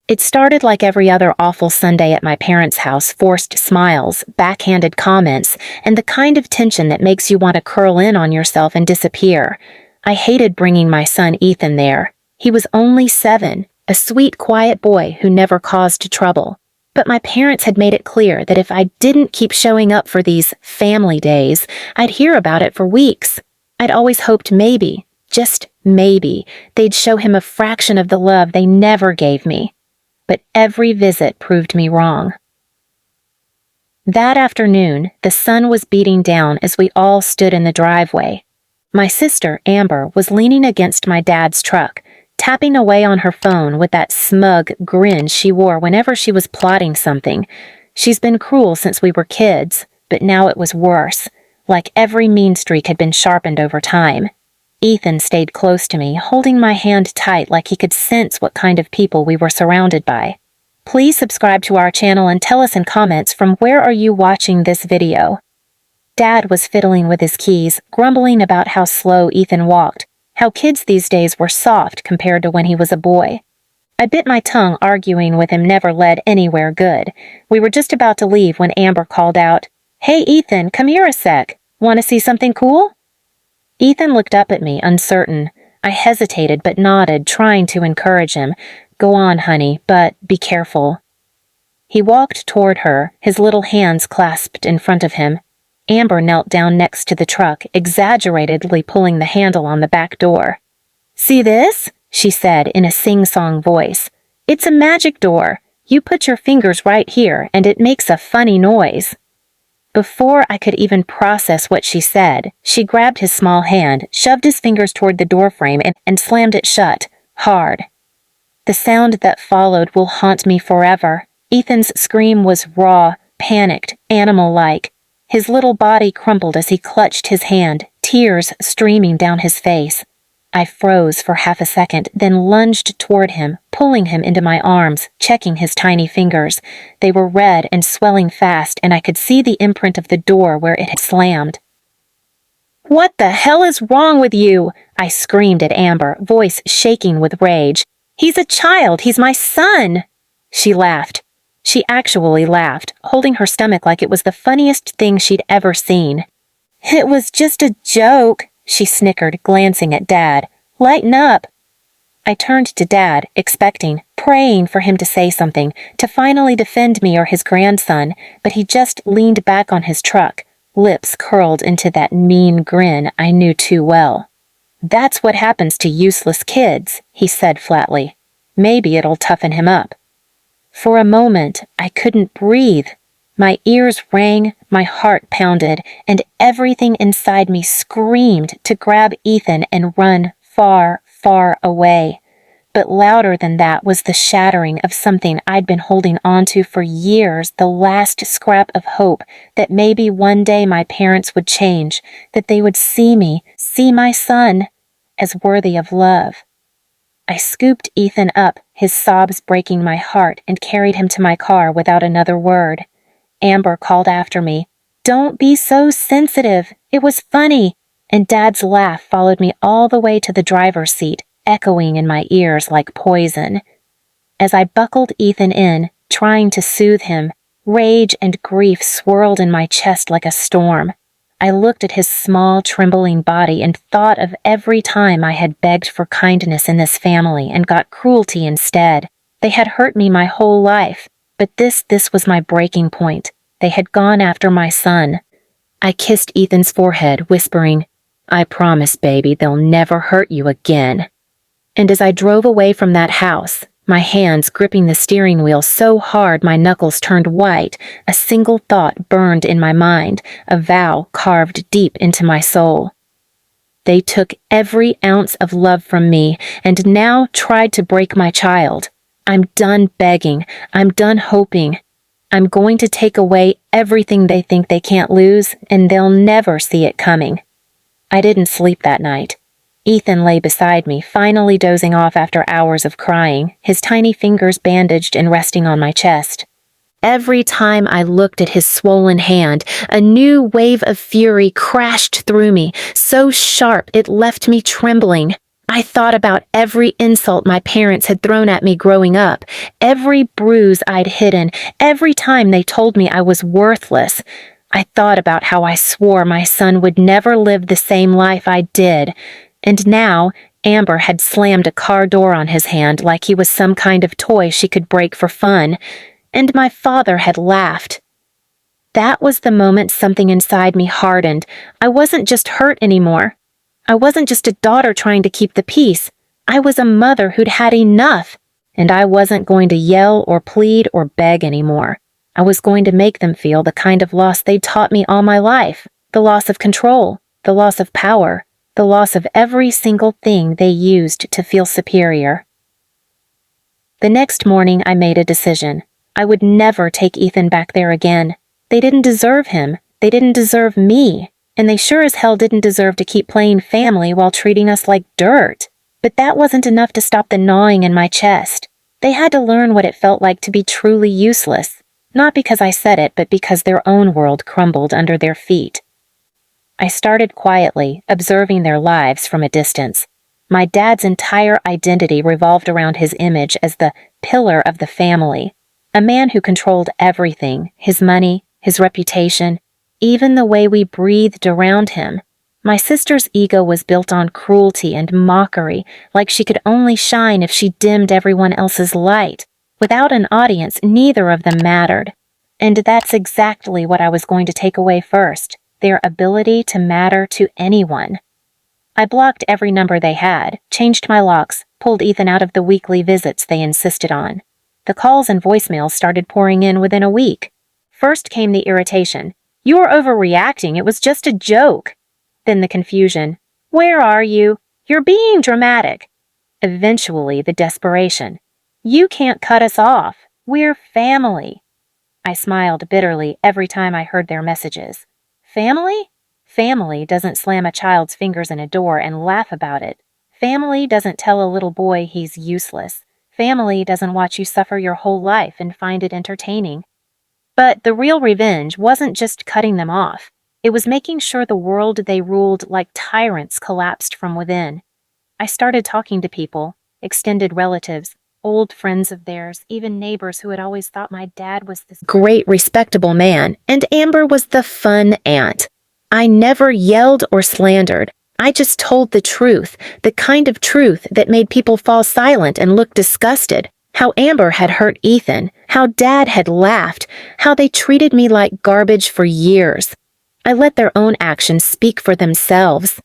It started like every other awful Sunday at my parents' house: forced smiles, backhanded comments, and the kind of tension that makes you want to curl in on yourself and disappear. I hated bringing my son Ethan there. He was only 7, a sweet, quiet boy who never caused trouble. But my parents had made it clear that if I didn't keep showing up for these family days, I'd hear about it for weeks. I'd always hoped maybe, just maybe, they'd show him a fraction of the love they never gave me. But every visit proved me wrong. That afternoon, the sun was beating down as we all stood in the driveway. My sister, Amber, was leaning against my dad's truck, tapping away on her phone with that smug grin she wore whenever she was plotting something. She's been cruel since we were kids, but now it was worse, like every mean streak had been sharpened over time. Ethan stayed close to me, holding my hand tight like he could sense what kind of people we were surrounded by. Please subscribe to our channel and tell us in comments from where are you watching this video. Dad was fiddling with his keys, grumbling about how slow Ethan walked, how kids these days were soft compared to when he was a boy. I bit my tongue arguing with him never led anywhere good. We were just about to leave when Amber called out, "Hey Ethan, come here a sec. Want to see something cool?" Ethan looked up at me, uncertain. I hesitated but nodded, trying to encourage him. "Go on, honey, but be careful." He walked toward her, his little hands clasped in front of him. Amber knelt down next to the truck, exaggeratedly pulling the handle on the back door. "See this?" she said in a sing-song voice. "It's a magic door. You put your fingers right here, and it makes a funny noise." Before I could even process what she said, she grabbed his small hand, shoved his fingers toward the doorframe, and slammed it shut, hard. The sound that followed will haunt me forever. Ethan's scream was raw, panicked, animal-like. His little body crumpled as he clutched his hand, tears streaming down his face. I froze for half a second, then lunged toward him, pulling him into my arms, checking his tiny fingers. They were red and swelling fast, and I could see the imprint of the door where it had slammed. "What the hell is wrong with you?" I screamed at Amber, voice shaking with rage. "He's a child! He's my son!" She laughed. She actually laughed, holding her stomach like it was the funniest thing she'd ever seen. "It was just a joke," she snickered, glancing at Dad. "Lighten up." I turned to Dad, expecting, praying for him to say something, to finally defend me or his grandson, but he just leaned back on his truck, lips curled into that mean grin I knew too well. "That's what happens to useless kids," he said flatly. "Maybe it'll toughen him up." For a moment, I couldn't breathe. My ears rang, my heart pounded, and everything inside me screamed to grab Ethan and run far, far away. But louder than that was the shattering of something I'd been holding onto for years, the last scrap of hope that maybe one day my parents would change, that they would see me, see my son, as worthy of love. I scooped Ethan up, his sobs breaking my heart, and carried him to my car without another word. Amber called after me, "Don't be so sensitive. It was funny." And Dad's laugh followed me all the way to the driver's seat, echoing in my ears like poison. As I buckled Ethan in, trying to soothe him, rage and grief swirled in my chest like a storm. I looked at his small, trembling body and thought of every time I had begged for kindness in this family and got cruelty instead. They had hurt me my whole life. But this was my breaking point. They had gone after my son. I kissed Ethan's forehead, whispering, "I promise, baby, they'll never hurt you again." And as I drove away from that house, my hands gripping the steering wheel so hard my knuckles turned white, a single thought burned in my mind, a vow carved deep into my soul. They took every ounce of love from me and now tried to break my child. I'm done begging. I'm done hoping. I'm going to take away everything they think they can't lose, and they'll never see it coming. I didn't sleep that night. Ethan lay beside me, finally dozing off after hours of crying, his tiny fingers bandaged and resting on my chest. Every time I looked at his swollen hand, a new wave of fury crashed through me, so sharp it left me trembling. I thought about every insult my parents had thrown at me growing up, every bruise I'd hidden, every time they told me I was worthless. I thought about how I swore my son would never live the same life I did. And now, Amber had slammed a car door on his hand like he was some kind of toy she could break for fun. And my father had laughed. That was the moment something inside me hardened. I wasn't just hurt anymore. I wasn't just a daughter trying to keep the peace. I was a mother who'd had enough, and I wasn't going to yell or plead or beg anymore. I was going to make them feel the kind of loss they'd taught me all my life, the loss of control, the loss of power, the loss of every single thing they used to feel superior. The next morning I made a decision. I would never take Ethan back there again. They didn't deserve him. They didn't deserve me. And they sure as hell didn't deserve to keep playing family while treating us like dirt. But that wasn't enough to stop the gnawing in my chest. They had to learn what it felt like to be truly useless. Not because I said it, but because their own world crumbled under their feet. I started quietly, observing their lives from a distance. My dad's entire identity revolved around his image as the pillar of the family. A man who controlled everything, his money, his reputation, even the way we breathed around him. My sister's ego was built on cruelty and mockery, like she could only shine if she dimmed everyone else's light. Without an audience, neither of them mattered. And that's exactly what I was going to take away first, their ability to matter to anyone. I blocked every number they had, changed my locks, pulled Ethan out of the weekly visits they insisted on. The calls and voicemails started pouring in within a week. First came the irritation. "You're overreacting, it was just a joke." Then the confusion. "Where are you? You're being dramatic." Eventually, the desperation. "You can't cut us off. We're family." I smiled bitterly every time I heard their messages. Family? Family doesn't slam a child's fingers in a door and laugh about it. Family doesn't tell a little boy he's useless. Family doesn't watch you suffer your whole life and find it entertaining. But the real revenge wasn't just cutting them off. It was making sure the world they ruled like tyrants collapsed from within. I started talking to people, extended relatives, old friends of theirs, even neighbors who had always thought my dad was this great, respectable man, and Amber was the fun aunt. I never yelled or slandered. I just told the truth, the kind of truth that made people fall silent and look disgusted. How Amber had hurt Ethan, how Dad had laughed, how they treated me like garbage for years. I let their own actions speak for themselves.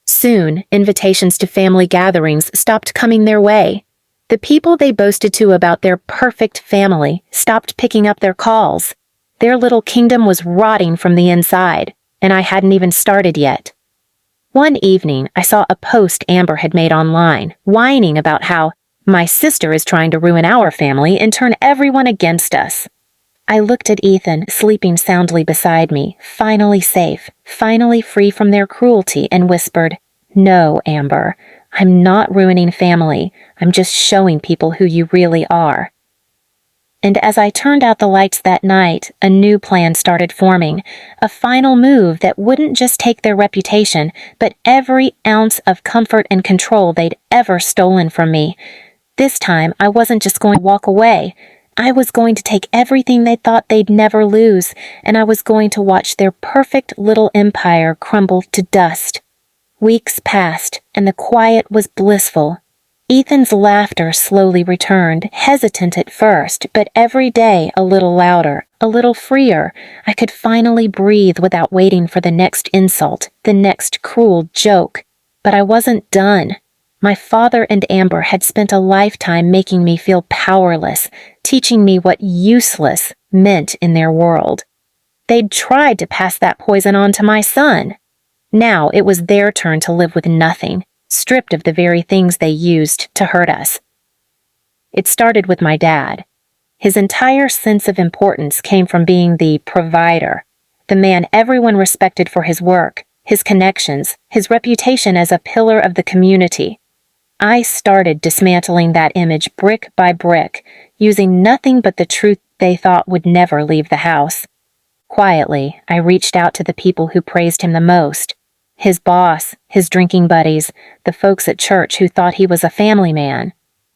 Soon, invitations to family gatherings stopped coming their way. The people they boasted to about their perfect family stopped picking up their calls. Their little kingdom was rotting from the inside, and I hadn't even started yet. One evening, I saw a post Amber had made online, whining about how my sister is trying to ruin our family and turn everyone against us. I looked at Ethan, sleeping soundly beside me, finally safe, finally free from their cruelty, and whispered, "No, Amber, I'm not ruining family. I'm just showing people who you really are." And as I turned out the lights that night, a new plan started forming, a final move that wouldn't just take their reputation, but every ounce of comfort and control they'd ever stolen from me. This time, I wasn't just going to walk away. I was going to take everything they thought they'd never lose, and I was going to watch their perfect little empire crumble to dust. Weeks passed, and the quiet was blissful. Ethan's laughter slowly returned, hesitant at first, but every day a little louder, a little freer. I could finally breathe without waiting for the next insult, the next cruel joke. But I wasn't done. My father and Amber had spent a lifetime making me feel powerless, teaching me what useless meant in their world. They'd tried to pass that poison on to my son. Now it was their turn to live with nothing, stripped of the very things they used to hurt us. It started with my dad. His entire sense of importance came from being the provider, the man everyone respected for his work, his connections, his reputation as a pillar of the community. I started dismantling that image brick by brick, using nothing but the truth they thought would never leave the house. Quietly, I reached out to the people who praised him the most. His boss, his drinking buddies, the folks at church who thought he was a family man.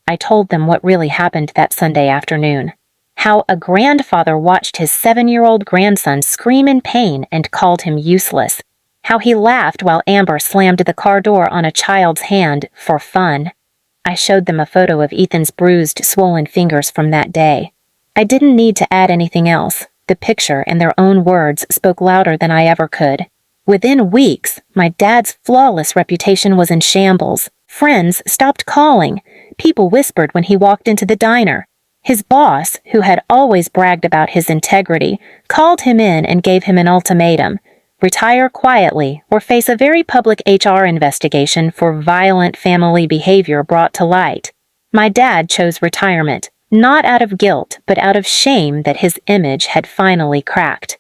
I told them what really happened that Sunday afternoon. How a grandfather watched his 7-year-old grandson scream in pain and called him useless. How he laughed while Amber slammed the car door on a child's hand for fun. I showed them a photo of Ethan's bruised, swollen fingers from that day. I didn't need to add anything else. The picture and their own words spoke louder than I ever could. Within weeks, my dad's flawless reputation was in shambles. Friends stopped calling. People whispered when he walked into the diner. His boss, who had always bragged about his integrity, called him in and gave him an ultimatum: retire quietly or face a very public HR investigation for violent family behavior brought to light. My dad chose retirement, not out of guilt, but out of shame that his image had finally cracked.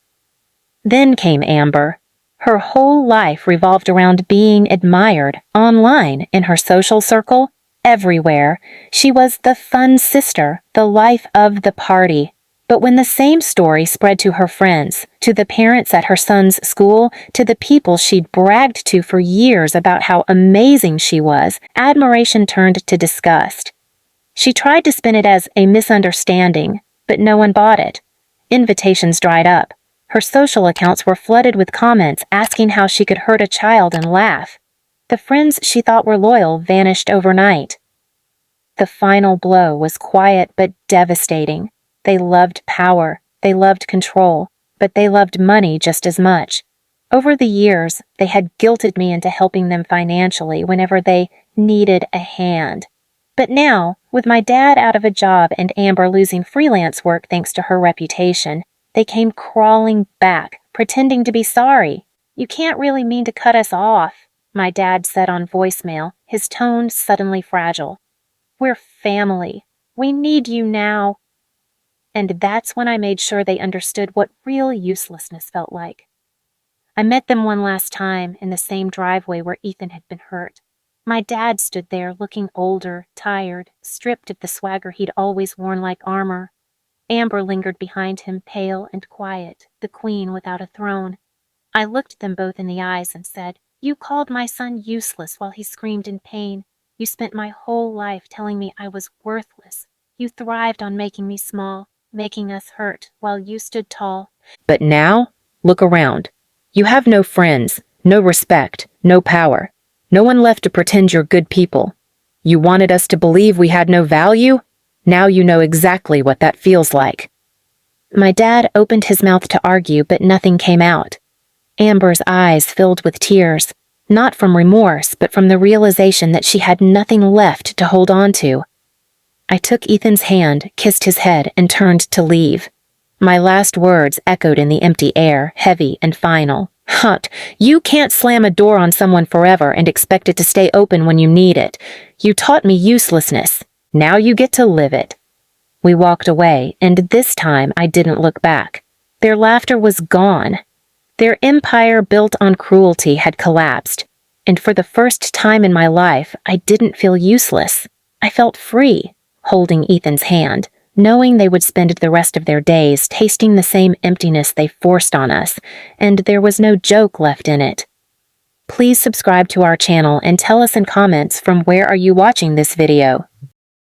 Then came Amber. Her whole life revolved around being admired, online, in her social circle, everywhere. She was the fun sister, the life of the party. But when the same story spread to her friends, to the parents at her son's school, to the people she'd bragged to for years about how amazing she was, admiration turned to disgust. She tried to spin it as a misunderstanding, but no one bought it. Invitations dried up. Her social accounts were flooded with comments asking how she could hurt a child and laugh. The friends she thought were loyal vanished overnight. The final blow was quiet but devastating. They loved power, they loved control, but they loved money just as much. Over the years, they had guilted me into helping them financially whenever they needed a hand. But now, with my dad out of a job and Amber losing freelance work thanks to her reputation, they came crawling back, pretending to be sorry. "You can't really mean to cut us off," my dad said on voicemail, his tone suddenly fragile. "We're family. We need you now." And that's when I made sure they understood what real uselessness felt like. I met them one last time in the same driveway where Ethan had been hurt. My dad stood there looking older, tired, stripped of the swagger he'd always worn like armor. Amber lingered behind him, pale and quiet, the queen without a throne. I looked them both in the eyes and said, "You called my son useless while he screamed in pain. You spent my whole life telling me I was worthless. You thrived on making me small, making us hurt, while you stood tall. But now, look around. You have no friends, no respect, no power. No one left to pretend you're good people. You wanted us to believe we had no value? Now you know exactly what that feels like." My dad opened his mouth to argue, but nothing came out. Amber's eyes filled with tears, not from remorse, but from the realization that she had nothing left to hold on to. I took Ethan's hand, kissed his head, and turned to leave. My last words echoed in the empty air, heavy and final. "Hut, you can't slam a door on someone forever and expect it to stay open when you need it. You taught me uselessness. Now you get to live it." We walked away, and this time I didn't look back. Their laughter was gone. Their empire built on cruelty had collapsed, and for the first time in my life, I didn't feel useless. I felt free, holding Ethan's hand, knowing they would spend the rest of their days tasting the same emptiness they forced on us, and there was no joke left in it. Please subscribe to our channel and tell us in comments from where are you watching this video.